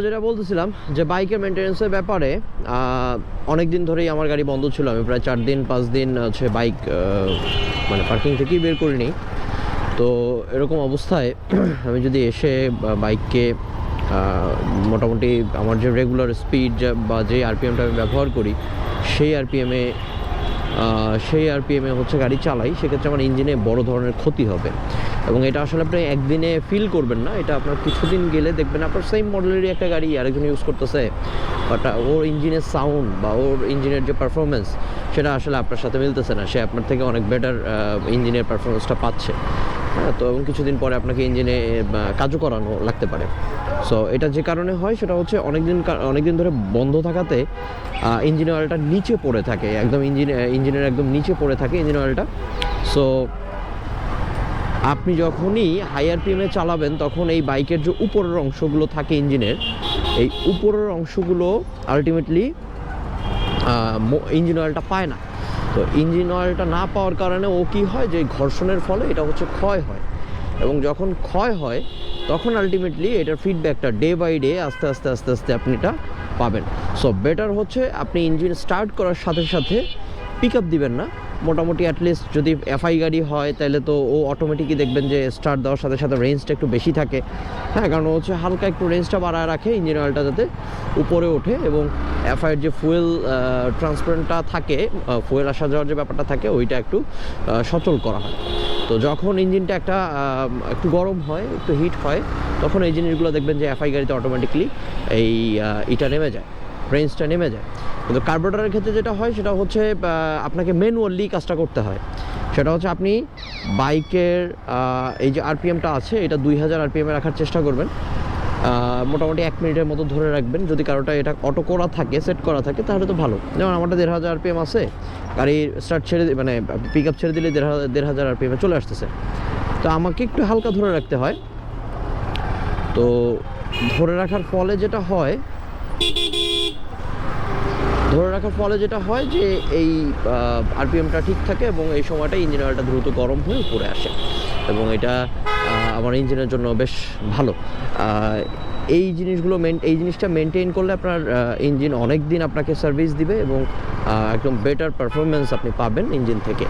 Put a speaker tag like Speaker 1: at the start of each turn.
Speaker 1: যেটা বলতেছিলাম যে বাইকের মেনটেন্যান্সের ব্যাপারে অনেক দিন ধরেই আমার গাড়ি বন্ধ ছিল। আমি প্রায় 4 দিন 5 দিন হচ্ছে বাইক মানে পার্কিং থেকেই বের করিনি। তো এরকম অবস্থায় আমি যদি এসে বাইককে মোটামুটি আমার যে রেগুলার স্পিড বা যে আরপিএমটা আমি ব্যবহার করি সেই আরপিএমে হচ্ছে গাড়ি চালাই, সেক্ষেত্রে আমার ইঞ্জিনে বড় ধরনের ক্ষতি হবে। এবং এটা আসলে আপনি একদিনে ফিল করবেন না, এটা আপনার কিছুদিন গেলে দেখবেন আপনার সেম মডেলেরই একটা গাড়ি আরেকজন ইউজ করতেছে, বাট ওর ইঞ্জিনের সাউন্ড বা ওর ইঞ্জিনের যে পারফরমেন্স সেটা আসলে আপনার সাথে মিলতেছে না, সে আপনার থেকে অনেক বেটার ইঞ্জিনের পারফরমেন্সটা পাচ্ছে। হ্যাঁ, তো এবং কিছুদিন পরে আপনাকে ইঞ্জিনে কাজও করানো লাগতে পারে। সো এটা যে কারণে হয় সেটা হচ্ছে অনেক দিন ধরে বন্ধ থাকাতে ইঞ্জিন অয়েলটা নিচে পড়ে থাকে, একদম ইঞ্জিনের একদম নিচে পড়ে থাকে ইঞ্জিন অয়েলটা। সো আপনি যখনই হাই আরপিএমে চালাবেন তখন এই বাইকের যে উপরের অংশগুলো থাকে ইঞ্জিনের, এই উপরের অংশগুলো আলটিমেটলি ইঞ্জিন অয়েলটা পায় না। তো ইঞ্জিন অয়েলটা না পাওয়ার কারণে ও কী হয়, যে ঘর্ষণের ফলে এটা হচ্ছে ক্ষয় হয়, এবং যখন ক্ষয় হয় তখন আলটিমেটলি এটার ফিডব্যাকটা ডে বাই ডে আস্তে আস্তে আস্তে আস্তে আপনি এটা পাবেন। সো বেটার হচ্ছে আপনি ইঞ্জিন স্টার্ট করার সাথে সাথে পিক আপ দিবেন না। মোটামুটি অ্যাটলিস্ট যদি এফআই গাড়ি হয় তাহলে তো ও অটোমেটিকই দেখবেন যে স্টার্ট দেওয়ার সাথে সাথে রেঞ্জটা একটু বেশি থাকে। হ্যাঁ, কারণ হচ্ছে হালকা একটু রেঞ্জটা বাড়ায় রাখে ইঞ্জিন অয়েলটা যাতে উপরে ওঠে, এবং এফআইয়ের যে ফুয়েল ট্রান্সপারেন্টটা থাকে, ফুয়েল আসা যাওয়ার যে ব্যাপারটা থাকে ওইটা একটু সচল করা হয়। তো যখন ইঞ্জিনটা একটু গরম হয়, একটু হিট হয়, তখন এই জিনিসগুলো দেখবেন যে এফআই গাড়িতে অটোমেটিকলি এটা নেমে যায়, রেঞ্জটা নেমে যায়। কিন্তু কার্বোরেটরের ক্ষেত্রে যেটা হয় সেটা হচ্ছে আপনাকে ম্যানুয়ালি কাজটা করতে হয়। সেটা হচ্ছে আপনি বাইকের এই যে আরপিএমটা আছে এটা 2000 আরপিএমে রাখার চেষ্টা করবেন। মোটামুটি 1 মিনিটের মতো ধরে রাখবেন। যদি কারোটা এটা অটো করা থাকে, সেট করা থাকে, তাহলে তো ভালো। যেমন আমারটা 1500 আরপিএম আছে, গাড়ি স্টার্ট ছেড়ে মানে পিক আপ ছেড়ে দিলে 1500 আরপিএমে চলে আসতেছে। তো আমাকে একটু হালকা ধরে রাখতে হয়। তো ধরে রাখার ফলে যেটা হয় যে এই আরপিএমটা ঠিক থাকে, এবং এই সময়টা ইঞ্জিন অয়েলটা দ্রুত গরম হয়ে উপরে আসে, এবং এটা আমার ইঞ্জিনের জন্য বেশ ভালো। এই জিনিসটা মেনটেন করলে আপনার ইঞ্জিন অনেক দিন আপনাকে সার্ভিস দিবে, এবং একদম বেটার পারফরমেন্স আপনি পাবেন ইঞ্জিন থেকে।